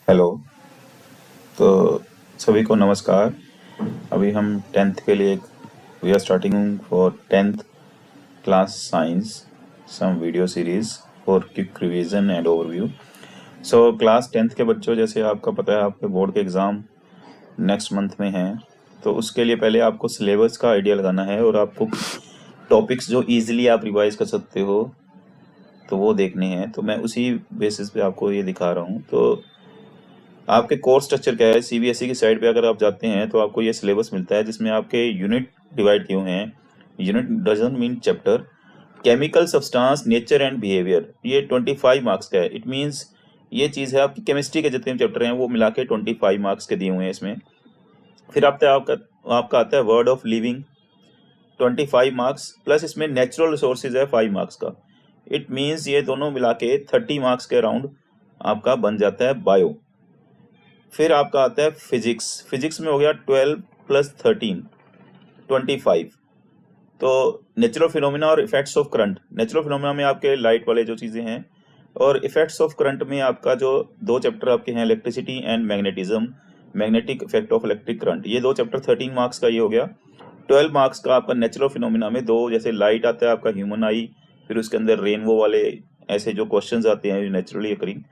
Hello. तो सभी को नमस्कार। अभी हम 10th के लिए we are starting for 10th class science some video series for quick revision and overview. So class 10th के बच्चों, जैसे आपका पता है आपके बोर्ड के एग्ज़ाम नेक्स्ट मंथ में हैं, तो उसके लिए पहले आपको सिलेबस का आइडिया लगाना है और आपको टॉपिक्स जो इजीली आप रिवाइज कर सकते हो तो वो देखने हैं। तो मैं उसी बेसिस पे आपको ये दिखा रहा हूँ। तो आपके कोर्स स्ट्रक्चर क्या है, सीबीएसई की साइट पे अगर आप जाते हैं तो आपको ये सिलेबस मिलता है जिसमें आपके यूनिट डिवाइड किए हुए हैं। Unit doesn't mean chapter. Chemical substance nature and behaviour, ये 25 मार्क्स का है। इट मींस ये चीज़ है आपकी केमिस्ट्री के जितने चैप्टर हैं वो मिला के 25 मार्क्स के दिए हुए हैं इसमें। फिर आपका आता है word of living, 25 marks plus इसमें नेचुरल रिसोर्सेज है 5 मार्क्स का। इट मीन्स ये दोनों मिला के 30 मार्क्स के अराउंड आपका बन जाता है बायो। फिर आपका आता है फिजिक्स। फिजिक्स में हो गया 12 प्लस 13 25। तो नेचुरल फिनोमिना और effects of current, natural phenomena में आपके लाइट वाले जो चीज़ें हैं, और इफेक्ट्स ऑफ करंट में आपका जो दो चैप्टर आपके हैं electricity and magnetism, magnetic effect of electric current, ये दो चैप्टर 13 मार्क्स का ये हो गया। 12 मार्क्स का आपका नेचुरल फिनोमिना में दो, जैसे लाइट आता है आपका ह्यूमन आई, फिर उसके अंदर रेनबो वाले ऐसे जो क्वेश्चंस आते हैं नेचुरली अकरिंग,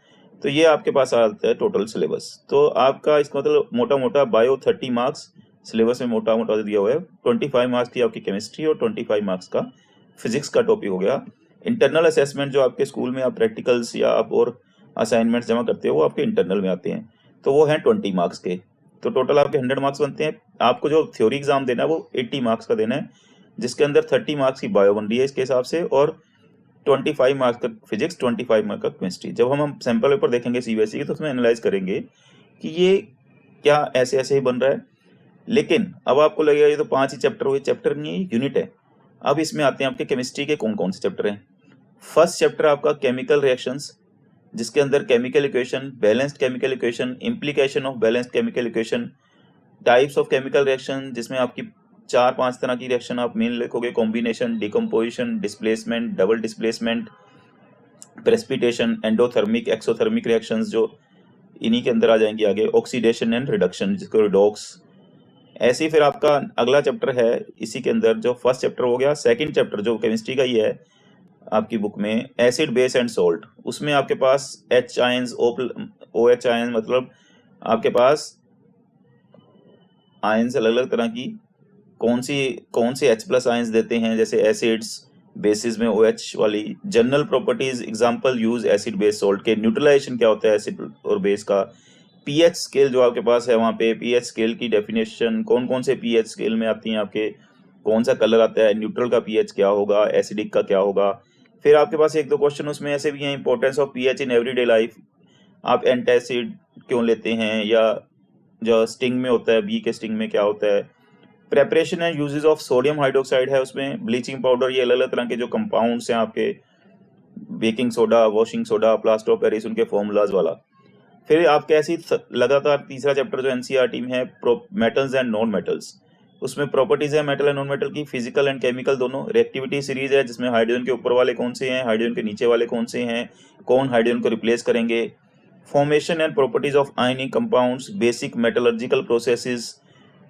तो ये आपके पास आता है टोटल सिलेबस। तो आपका इसका मतलब मोटा मोटा बायो 30 मार्क्स सिलेबस में मोटा मोटा दिया हुआ है। 25 मार्क्स की आपकी केमिस्ट्री और 25 मार्क्स का फिजिक्स का टॉपिक हो गया। इंटरनल असेसमेंट जो आपके स्कूल में आप प्रैक्टिकल्स या आप और असाइनमेंट्स जमा करते हो वो आपके इंटरनल में आते हैं, तो वो हैं 20 मार्क्स के। तो टोटल आपके 100 मार्क्स बनते हैं। आपको जो थ्योरी एग्जाम देना है वो 80 मार्क्स का देना है, जिसके अंदर 30 मार्क्स की बायो बन रही है इसके हिसाब से, और 25 मार्क्स का फिजिक्स, 25 मार्क्स का केमिस्ट्री। जब हम सैंपल पेपर देखेंगे सीबीएसई के तो उसमें एनालाइज करेंगे कि ये क्या ऐसे ऐसे ही बन रहा है। लेकिन अब आपको लगेगा ये तो 5 ही चैप्टर हुए, चैप्टर नहीं है, यूनिट है। अब इसमें आते हैं आपके केमिस्ट्री के कौन कौन से चैप्टर हैं। फर्स्ट चैप्टर आपका केमिकल रिएक्शंस, जिसके अंदर chemical equation, balanced chemical equation, implication of balanced chemical equation, types of chemical reaction, जिसमें आपकी 4-5 तरह की रिएक्शन आप मेन लिखोगे, combination, decomposition, displacement, double displacement, precipitation, endothermic, exothermic reactions जो इन्हीं के अंदर आ जाएंगी आगे, ऑक्सीडेशन एंड रिडक्शन जिसको रिडॉक्स। ऐसे ही फिर आपका अगला चैप्टर है इसी के अंदर, जो फर्स्ट चैप्टर हो गया, सेकंड चैप्टर जो केमिस्ट्री का ही है आपकी बुक में, एसिड बेस एंड सॉल्ट। उसमें आपके पास H ions, O H ion, मतलब आपके पास आयंस अलग अलग तरह की कौन से एच प्लस आयंस देते हैं, जैसे एसिड्स, बेसिस में ओ एच वाली, general properties, example use acid base salt के, न्यूट्रलाइजेशन क्या होता है एसिड और बेस का, पीएच स्केल जो आपके पास है वहाँ पे पीएच स्केल की डेफिनेशन, कौन कौन से पीएच स्केल में आती हैं आपके, कौन सा कलर आता है, न्यूट्रल का पीएच क्या होगा, एसिडिक का क्या होगा। फिर आपके पास एक दो क्वेश्चन उसमें ऐसे भी हैं, importance of pH in everyday life, आप एंटासिड क्यों लेते हैं, या जो स्टिंग में होता है, बी के स्टिंग में क्या होता है। Preparation and uses of sodium hydroxide है उसमें, ब्लीचिंग पाउडर, ये अलग अलग तरह के जो कंपाउंड्स हैं आपके, baking soda, washing soda, plaster of Paris, उनके फॉर्मूलाज वाला। फिर आपके ऐसी लगातार तीसरा चैप्टर जो एनसीईआरटी में है, मेटल्स एंड नॉन मेटल्स, उसमें प्रॉपर्टीज है मेटल एंड नॉन मेटल की, फिजिकल एंड केमिकल दोनों। रिएक्टिविटी सीरीज है जिसमें हाइड्रोजन के ऊपर वाले कौन से हैं, हाइड्रोजन के नीचे वाले कौन से हैं, कौन हाइड्रोजन को रिप्लेस करेंगे। Formation and properties of ionic compounds, basic metallurgical processes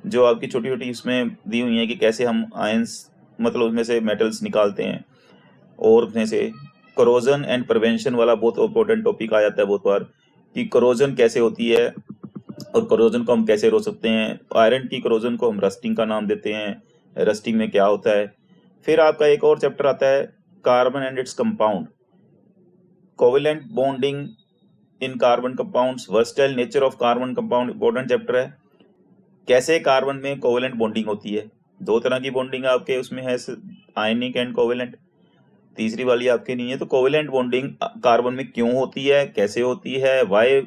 जो आपकी छोटी छोटी इसमें दी हुई हैं कि कैसे हम आयंस, मतलब उसमें से मेटल्स निकालते हैं, और उसमें से करोजन एंड प्रिवेंशन वाला बहुत इंपॉर्टेंट टॉपिक आ जाता है बहुत बार, कि करोजन कैसे होती है और करोजन को हम कैसे रोक सकते हैं। आयरन की करोजन को हम रस्टिंग का नाम देते हैं, रस्टिंग में क्या होता है। फिर आपका एक और चैप्टर आता है carbon and its compound, covalent bonding in carbon compounds, versatile nature of carbon compound, important chapter है। कैसे कार्बन में कोवेलेंट बॉन्डिंग होती है, दो तरह की बॉन्डिंग आपके उसमें है, आयनिक एंड कोवेलेंट, तीसरी वाली आपके नहीं है। तो कोवेलेंट बॉन्डिंग कार्बन में क्यों होती है, कैसे होती है, वाई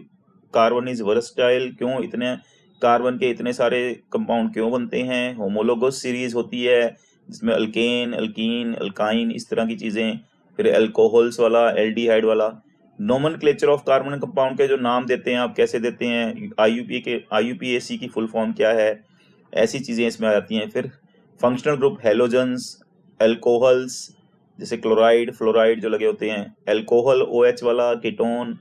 कार्बन इज वर्सटाइल, क्यों इतने कार्बन के इतने सारे कंपाउंड क्यों बनते हैं। होमोलोगस सीरीज होती है जिसमें अल्केन, अल्कीन, अल्काइन, इस तरह की चीजें। फिर अल्कोहल्स वाला, एल्डिहाइड वाला। नोमेनक्लेचर ऑफ कार्बन कंपाउंड के जो नाम देते हैं आप कैसे देते हैं, आईयूपीएसी की फुल फॉर्म क्या है, ऐसी चीजें इसमें आ जाती हैं। फिर फंक्शनल ग्रुप, हेलोजन्स, अल्कोहल्स जैसे क्लोराइड, फ्लोराइड जो लगे होते हैं, अल्कोहल, ओएच वाला, कीटोन,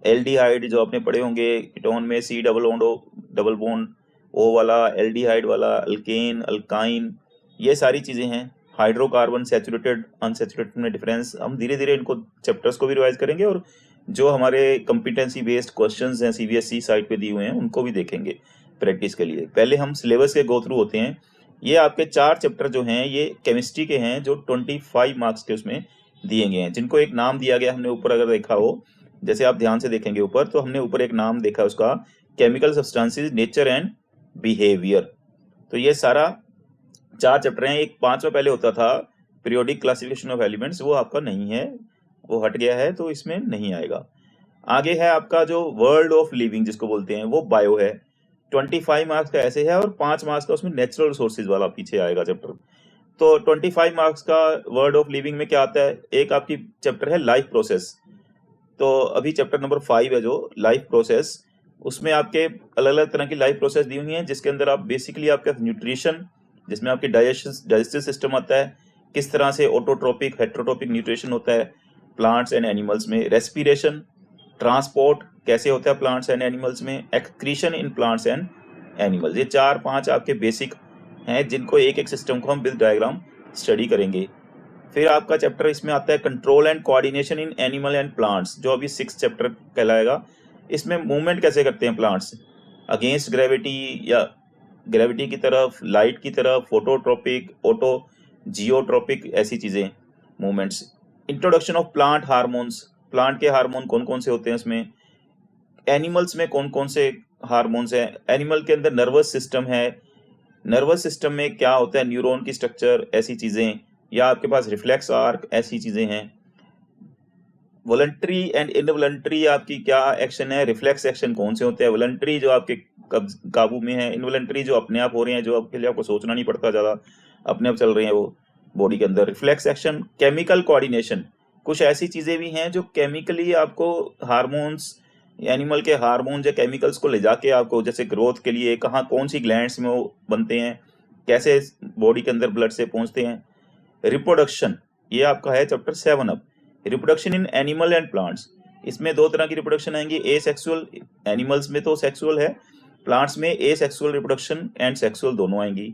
एल्डिहाइड जो आपने पढ़े होंगे कीटोन में, सी डबल बॉन्ड ओ वाला, एल्डिहाइड वाला, अल्केन, अल्काइन, ये सारी चीजें हैं। हाइड्रोकार्बन, सैचुरेटेड, अनसैचुरेटेड में डिफरेंस, हम धीरे धीरे इनको चैप्टर्स को भी रिवाइज करेंगे और जो हमारे कंपिटेंसी बेस्ड क्वेश्चंस हैं सीबीएसई साइट पे दिए हुए हैं उनको भी देखेंगे प्रैक्टिस के लिए। पहले हम सिलेबस के गो थ्रू होते हैं। ये आपके 4 चैप्टर जो हैं ये केमिस्ट्री के हैं जो 25 मार्क्स के उसमें दिए गए हैं, जिनको एक नाम दिया गया, हमने ऊपर अगर देखा हो, जैसे आप ध्यान से देखेंगे ऊपर, तो हमने ऊपर एक नाम देखा उसका, chemical substances, nature and behaviour. तो ये सारा 4 चैप्टर हैं। एक 5वां पहले होता था पीरियोडिक क्लासिफिकेशन ऑफ एलिमेंट्स, वो आपका नहीं है, वो हट गया है, तो इसमें नहीं आएगा। आगे है आपका जो वर्ल्ड ऑफ लिविंग जिसको बोलते हैं, वो बायो है। 25 मार्क्स का ऐसे है और 5 मार्क्स का उसमें नेचुरल रिसोर्सेज वाला पीछे आएगा चैप्टर। तो 25 मार्क्स का वर्ल्ड ऑफ लिविंग में क्या आता है, एक आपकी चैप्टर है लाइफ प्रोसेस। तो अभी चैप्टर नंबर 5 है जो लाइफ प्रोसेस, उसमें आपके अलग अलग तरह की लाइफ प्रोसेस दी हुई हैं, जिसके अंदर आप बेसिकली आपका न्यूट्रिशन, जिसमें आपके डाइजेस्टिव सिस्टम आता है, किस तरह से ऑटोट्रोपिक हेट्रोट्रोपिक न्यूट्रिशन होता है प्लांट्स एंड एनिमल्स में, रेस्पिरेशन, ट्रांसपोर्ट कैसे होता है प्लांट्स एंड एनिमल्स में, excretion in plants and animals. ये 4-5 आपके बेसिक हैं जिनको एक एक सिस्टम को हम विद डायग्राम स्टडी करेंगे। फिर आपका चैप्टर इसमें आता है control and coordination in animal and plants, जो अभी 6 चैप्टर कहलाएगा। इसमें मूवमेंट कैसे करते हैं प्लांट्स, अगेंस्ट ग्रेविटी या ग्रेविटी की तरफ, लाइट की तरफ, फोटोट्रोपिक, ऑटो जियोट्रोपिक, ऐसी चीजें movements. Introduction of plant hormones, plant के हार्मोन कौन कौन से होते हैं उसमें, एनिमल्स में कौन कौन से हार्मोन्स हैं, एनिमल के अंदर नर्वस सिस्टम है, नर्वस सिस्टम में क्या होता है, न्यूरॉन की स्ट्रक्चर, ऐसी चीजें, या आपके पास रिफ्लेक्स आर्क, ऐसी चीजें हैं। वॉलंटरी एंड इनवॉलंटरी आपकी क्या एक्शन है, रिफ्लेक्स एक्शन कौन से होते हैं, वॉलंटरी जो आपके काबू में है, इनवॉलंटरी जो अपने आप हो रहे हैं, जो आपके लिए आपको सोचना नहीं पड़ता ज्यादा, अपने आप चल रहे हैं वो बॉडी के अंदर। रिफ्लेक्स एक्शन, केमिकल कोऑर्डिनेशन, कुछ ऐसी चीजें भी हैं जो केमिकली आपको हार्मोन्स, एनिमल के हार्मोन या केमिकल्स को ले जाके आपको, जैसे ग्रोथ के लिए कहाँ कौन सी ग्लैंड्स में वो बनते हैं, कैसे बॉडी के अंदर ब्लड से पहुंचते हैं। रिप्रोडक्शन, ये आपका है चैप्टर 7 अब, reproduction in animal and plants. इसमें 2 तरह की रिप्रोडक्शन आएंगी, ए सेक्सुअल, एनिमल्स में तो सेक्सुअल है, प्लांट्स में ए सेक्सुअल रिप्रोडक्शन एंड सेक्सुअल दोनों आएंगी।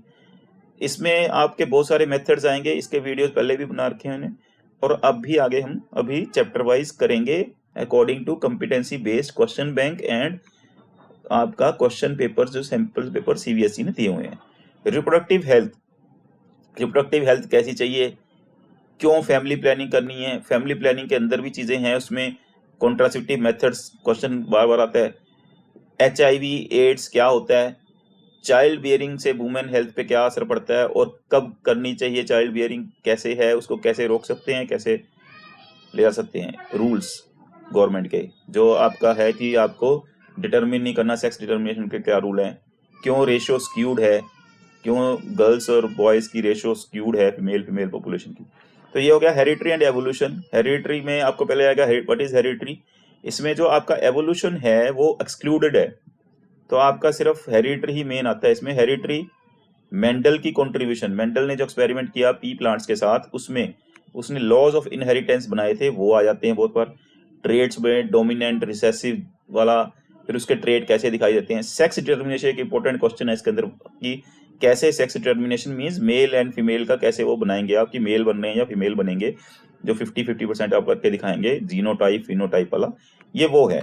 इसमें आपके बहुत सारे मेथड्स आएंगे, इसके वीडियोस पहले भी बना रखे हैं मैंने, और अब भी आगे हम अभी चैप्टर वाइज करेंगे according to competency based question bank and आपका क्वेश्चन पेपर, जो सैंपल पेपर सीबीएसई ने दिए हुए हैं। रिप्रोडक्टिव हेल्थ, रिप्रोडक्टिव हेल्थ कैसी चाहिए, क्यों फैमिली प्लानिंग करनी है, फैमिली प्लानिंग के अंदर भी चीजें हैं, उसमें कॉन्ट्रासेप्टिव मेथड्स क्वेश्चन बार बार आता है। HIV एड्स क्या होता है, चाइल्ड बियरिंग से वुमेन हेल्थ पे क्या असर पड़ता है और कब करनी चाहिए चाइल्ड बियरिंग, कैसे है, उसको कैसे रोक सकते हैं, कैसे ले जा सकते हैं। रूल्स गवर्नमेंट के जो आपका है कि आपको डिटरमिन नहीं करना, सेक्स डिटर्मिनेशन के क्या रूल हैं, क्यों रेशियो स्क्यूड है, क्यों गर्ल्स और बॉयज की रेशियो स्क्यूड है फीमेल पॉपुलेशन की। तो ये हो गया हेरिटरी एंड एवोल्यूशन। हेरिटरी में आपको पहले आएगा व्हाट इज हेरिटरी, इसमें जो आपका एवोल्यूशन है वो एक्सक्लूडेड है, तो आपका सिर्फ हेरिटरी ही मेन आता है इसमें। हेरिटरी, मेंडल की कंट्रीब्यूशन, मेंडल ने जो एक्सपेरिमेंट किया पी प्लांट्स के साथ, उसमें उसने लॉज ऑफ इनहेरिटेंस बनाए थे, वो आ जाते हैं बहुत बार। ट्रेड्स में डोमिनेंट, रिसेसिव वाला, फिर उसके ट्रेड कैसे दिखाई देते हैं। सेक्स डिटर्मिनेशन एक इंपॉर्टेंट क्वेश्चन है इसके अंदर कि कैसे sex determination means male and female का कैसे वो बनाएंगे आप, कि मेल बन रहे हैं या फीमेल बनेंगे, जो 50-50% आप करके दिखाएंगे, जीनोटाइप फिनोटाइप वाला, ये वो है।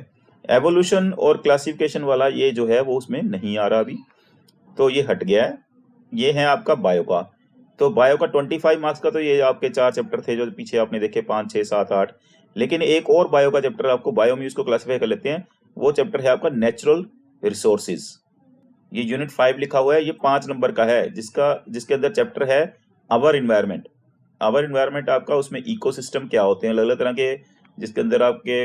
एवोल्यूशन और क्लासिफिकेशन वाला ये जो है वो उसमें नहीं आ रहा अभी, तो ये हट गया है। ये है आपका बायो का, तो बायो का 25 मार्क्स का, तो ये आपके 4 चैप्टर थे जो पीछे आपने देखे, 5, 6, 7, 8। लेकिन एक और बायो का चैप्टर आपको, बायो में इसको क्लासिफाई कर लेते हैं, वो चैप्टर है आपका नेचुरल रिसोर्सेज। ये यूनिट 5 लिखा हुआ है, ये 5 नंबर का है, जिसके अंदर चैप्टर है आवर इन्वायरमेंट। आवर इन्वायरमेंट आपका, उसमें इकोसिस्टम क्या होते हैं अलग अलग तरह के, जिसके अंदर आपके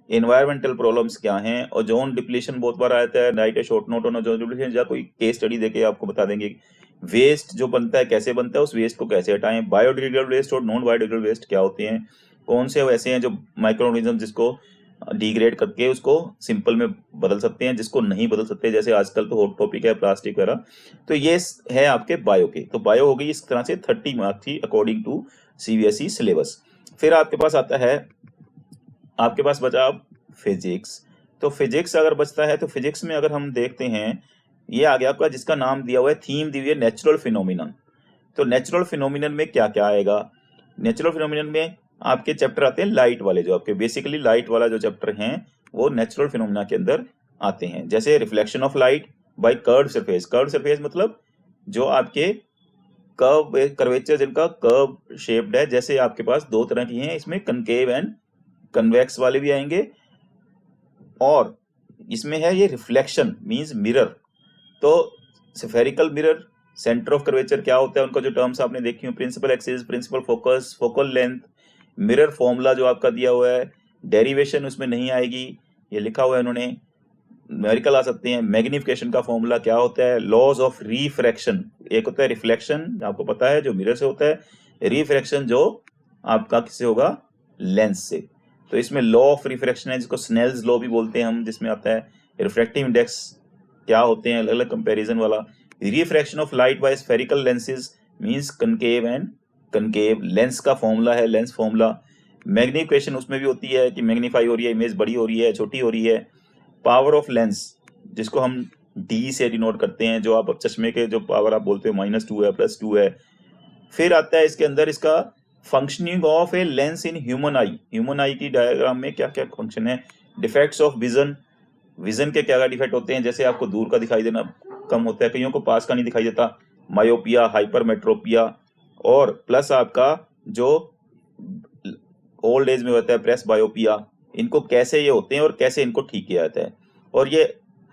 एनवायरमेंटल प्रॉब्लम्स क्या हैं, और जोन डिप्लीशन बहुत बार आता है, right A short note on zone depletion, या कोई केस स्टडी देके आपको बता देंगे। वेस्ट जो बनता है कैसे बनता है, उस वेस्ट को कैसे हटाएं। बायोडिग्रेडेबल वेस्ट और नॉन बायोडिग्रेडेबल वेस्ट क्या होते हैं, कौन से वैसे हैं जो माइक्रो ऑर्गेनिज्म जिसको डिग्रेड करके उसको सिंपल में बदल सकते हैं, जिसको नहीं बदल सकते, जैसे आजकल तो हॉट टॉपिक है प्लास्टिक वगैरह। तो ये है आपके बायो के, तो बायो हो गई इस तरह से 30 मार्क्स की अकॉर्डिंग टू सीबीएसई सिलेबस। फिर आपके पास आता है, आपके पास बचा फिजिक्स। तो फिजिक्स अगर बचता है तो फिजिक्स में अगर हम देखते हैं, ये आ गया आपका जिसका नाम दिया हुआ है, थीम दी हुई है नेचुरल फिनोमिनन। तो नेचुरल फिनोमिनन में क्या क्या आएगा? नेचुरल फिनोमिनन में आपके चैप्टर आते हैं लाइट वाले, जो आपके बेसिकली लाइट वाला जो चैप्टर हैं वो नेचुरल फिनोमिना के अंदर आते हैं। जैसे reflection of light by curve surface. Curve surface मतलब जो आपके कर्वेचर जिनका कर्व शेप्ड है, जैसे आपके पास दो तरह की हैं, इसमें कनकेव एंड कन्वेक्स वाले भी आएंगे, और इसमें है ये रिफ्लेक्शन मींस मिरर। तो spherical mirror, centre of curvature क्या होता है, उनका जो टर्म्स आपने देखी हो, principal axis, principal focus, focal length, mirror formula जो आपका दिया हुआ है, डेरिवेशन उसमें नहीं आएगी, ये लिखा हुआ है उन्होंने, न्यूमेरिकल आ सकते हैं। मैग्निफिकेशन का फॉर्मूला क्या होता है, लॉज ऑफ रिफ्रैक्शन, एक होता है रिफ्लेक्शन आपको पता है जो मिरर से होता है, रिफ्रैक्शन जो आपका किससे होगा, लेंस से। तो इसमें लॉ ऑफ रिफ्रैक्शन है जिसको स्नेल्स लॉ भी बोलते हैं हम, जिसमें आता है रिफ्रैक्टिव इंडेक्स क्या होते हैं, अलग अलग कंपैरिजन वाला। Refraction of light by spherical lenses means concave and concave, lens का फॉर्मूला है लेंस फॉर्मूला। मैग्निफिकेशन उसमें भी होती है कि मैग्नीफाई हो रही है, इमेज बड़ी हो रही है, छोटी हो रही है। पावर ऑफ लेंस जिसको हम डी से डिनोट करते हैं, जो आप चश्मे के जो पावर आप बोलते हो -2 है, +2 है। फिर आता है इसके अंदर इसका functioning of a lens in human I. Human आई की डायग्राम में क्या क्या फंक्शन है, डिफेक्ट्स ऑफ विजन, विजन के क्या क्या डिफेक्ट होते हैं, जैसे आपको दूर का दिखाई देना कम होता है, कईयों को पास का नहीं दिखाई देता, मायोपिया, हाइपरमेट्रोपिया, और प्लस आपका जो ओल्ड एज में होता है प्रेस बायोपिया। इनको कैसे ये होते हैं और कैसे इनको ठीक किया जाता है। और ये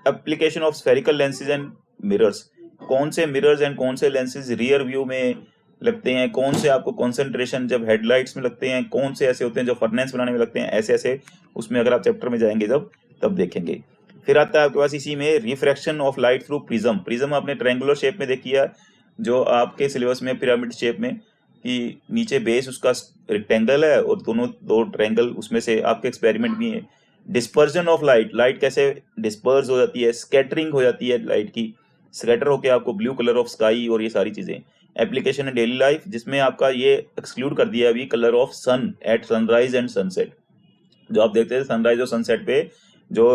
application of spherical lenses and mirrors, कौन से मिरर्स एंड कौन से लेंसेज रियर व्यू में लगते हैं, कौन से आपको कंसंट्रेशन जब हेडलाइट्स में लगते हैं, कौन से ऐसे होते हैं जो फर्नेस बनाने में लगते हैं, ऐसे ऐसे उसमें अगर आप चैप्टर में जाएंगे जब तब देखेंगे। फिर आता है आपके पास इसी में refraction of light through prism. Prism आपने ट्रायंगुलर शेप में देखी है जो आपके सिलेबस में, पिरामिड शेप में, कि नीचे बेस उसका रेक्टेंगल है और दोनों दो ट्रायंगल उसमें से आपके एक्सपेरिमेंट भी है। डिस्पर्जन ऑफ लाइट, लाइट कैसे डिस्पर्स हो जाती है, स्कैटरिंग हो जाती है लाइट की, स्कैटर होके आपको ब्लू कलर ऑफ स्काई और ये सारी चीजें। एप्लीकेशन है डेली लाइफ, जिसमें आपका ये एक्सक्लूड कर दिया अभी colour of sun at sunrise and sunset. जो आप देखते हैं सनराइज और सनसेट पे जो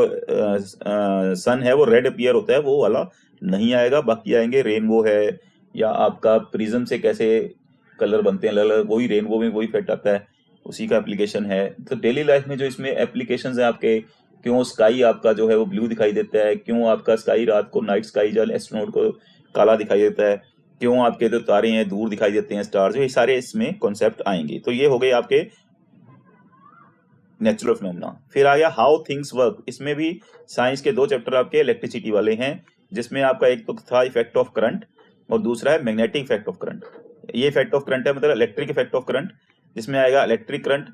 सन है वो रेड अपीयर होता है, वो वाला नहीं आएगा, बाकी आएंगे रेनबो है, या आपका प्रिज्म से कैसे कलर बनते हैं अलग अलग, वही रेनबो में वही इफेक्ट आता है, उसी का एप्लीकेशन है। तो डेली लाइफ में जो इसमें एप्लीकेशंस है आपके, क्यों स्काई आपका जो है वो ब्लू दिखाई देता है, क्यों आपका स्काई रात को नाइट स्काई जो एस्ट्रोनॉट को काला दिखाई देता है, क्यों आपके जो तारे हैं दूर दिखाई देते हैं स्टार्स, ये सारे इसमें कॉन्सेप्ट आएंगे। तो ये हो गए आपके नेचुरल फिनोमेना। फिर आ गया हाउ थिंग्स वर्क। इसमें भी साइंस के दो चैप्टर आपके इलेक्ट्रिसिटी वाले हैं, जिसमें आपका एक तो था इफेक्ट ऑफ करंट और दूसरा है मैग्नेटिक इफेक्ट ऑफ करंट। ये इफेक्ट ऑफ करंट है मतलब इलेक्ट्रिक इफेक्ट ऑफ करंट, जिसमें आएगा इलेक्ट्रिक करंट।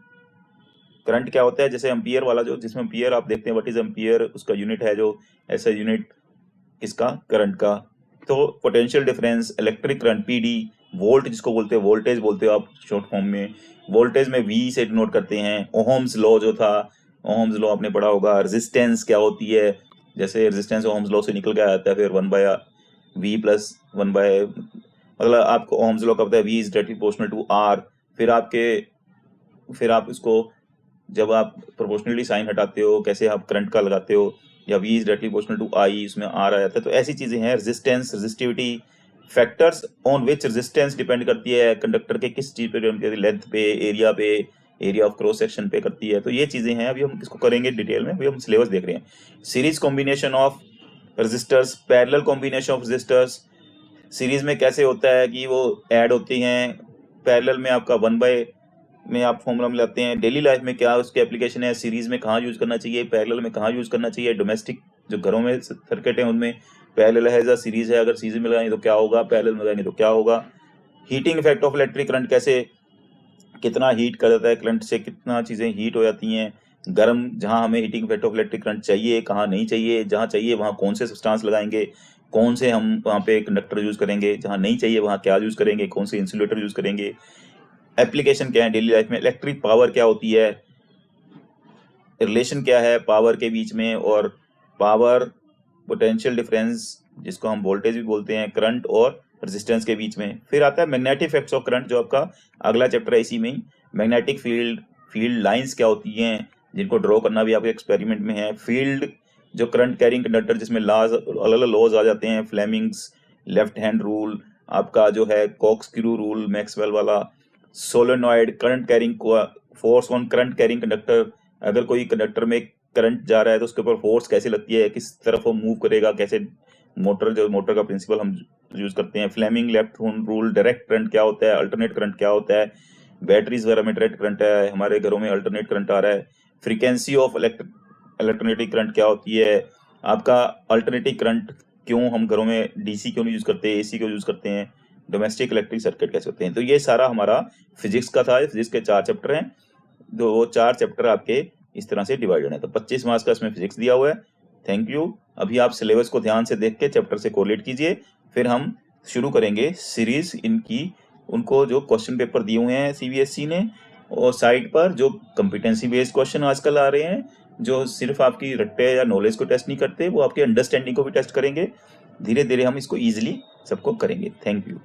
करंट क्या होता है, जैसे एम्पियर वाला, जो जिसमें एम्पियर आप देखते हैं, व्हाट इज एम्पियर, उसका यूनिट है जो ऐसा यूनिट इसका करंट का। तो potential difference, electric current PD, volt जिसको बोलते हैं, वोल्टेज बोलते हो आप शॉर्ट फॉर्म में, वोल्टेज में वी से डिनोट करते हैं। ओहम्स लॉ जो था, ओहम्स लॉ आपने पढ़ा होगा। रेजिस्टेंस क्या होती है, जैसे रेजिस्टेंस ओहम्स लॉ से निकल के आता है, फिर 1/V+1/, मतलब आपको ओहम्स लॉ का पता है, V is directly proportional to R। फिर आप इसको जब आप प्रोपोर्शनली साइन हटाते हो, कैसे आप करंट का लगाते हो, या V is directly proportional to I, उसमें R आ जाता है। तो ऐसी चीजें हैं। Resistance, resistivity, factors on which resistance depend करती है, कंडक्टर के किस चीज पे डिपेंड करती है, लेंथ पे, एरिया ऑफ क्रॉस सेक्शन पे करती है। तो ये चीजें हैं, अभी हम इसको करेंगे डिटेल में, अभी हम सिलेबस देख रहे हैं। Series combination of resistors, parallel combination of resistors. Series में कैसे होता है कि वो ऐड होती हैं, पैरेलल में आपका 1/, में आप फॉर्मूला में लाते हैं। डेली लाइफ में क्या उसके एप्लीकेशन है, सीरीज में कहाँ यूज करना चाहिए, पैरेलल में कहाँ यूज करना चाहिए। डोमेस्टिक जो घरों में सर्किट है उनमें पैरेलल है या सीरीज है, अगर सीरीज में लगाएंगे तो क्या होगा, पैरेलल में लगाएंगे तो क्या होगा। Heating effect of electric current, कैसे कितना हीट कर देता है करंट से, कितना चीजें हीट हो जाती हैं। गर्म, जहां हमें heating effect of electric current चाहिए, कहाँ नहीं चाहिए, जहां चाहिए वहां कौन से सब्सटेंस लगाएंगे, कौन से हम वहां पे कंडक्टर यूज करेंगे, जहां नहीं चाहिए वहां क्या यूज करेंगे, कौन से इंसुलेटर यूज करेंगे। एप्लीकेशन क्या है डेली लाइफ में, इलेक्ट्रिक पावर क्या होती है, रिलेशन क्या है पावर के बीच में, और पावर पोटेंशियल डिफरेंस जिसको हम वोल्टेज भी बोलते हैं, करंट और रेजिस्टेंस के बीच में। फिर आता है मैग्नेटिक इफेक्ट्स ऑफ करंट, जो आपका अगला चैप्टर है इसी में ही। मैग्नेटिक फील्ड, फील्ड लाइंस क्या होती हैं, जिनको ड्रॉ करना भी आपके एक्सपेरिमेंट में है। फील्ड जो करंट कैरिंग कंडक्टर जिसमें लॉज अलग अलग लॉज आ जाते हैं, फ्लेमिंग्स लेफ्ट हैंड रूल, आपका जो है कॉक्सक्रू रूल मैक्सवेल वाला, solenoid current carrying force on current carrying conductor, अगर कोई कंडक्टर में करंट जा रहा है तो उसके ऊपर फोर्स कैसे लगती है, किस तरफ वो मूव करेगा, कैसे मोटर का प्रिंसिपल हम यूज करते हैं। Fleming left hand rule, direct current क्या होता है, अल्टरनेट करंट क्या होता है, बैटरीज वगैरह में डायरेक्ट करंट है, हमारे घरों में अल्टरनेट करंट आ रहा है। फ्रीक्वेंसी ऑफ इलेक्ट्रोनेटिक करंट क्या होती है, आपका अल्टरनेटिव करंट क्यों हम घरों में डीसी क्यों नहीं यूज करते, एसी क्यों यूज करते हैं, डोमेस्टिक इलेक्ट्रिक सर्किट कैसे होते हैं। तो ये सारा हमारा फिजिक्स का था। फिजिक्स के 4 चैप्टर हैं, तो वो 4 चैप्टर आपके इस तरह से डिवाइडेड है। तो 25 मार्क्स का इसमें फिजिक्स दिया हुआ है। Thank you. अभी आप सिलेबस को ध्यान से देख के चैप्टर से कोरिलेट कीजिए, फिर हम शुरू करेंगे सीरीज इनकी। उनको जो क्वेश्चन पेपर दिए हुए हैं सीबीएसई ने, और साइड पर जो कंपिटेंसी बेस्ड क्वेश्चन आजकल आ रहे हैं, जो सिर्फ आपकी रट्टे या नॉलेज को टेस्ट नहीं करते, वो आपकी अंडरस्टैंडिंग को भी टेस्ट करेंगे। धीरे धीरे हम इसको इजीली सबको करेंगे। Thank you.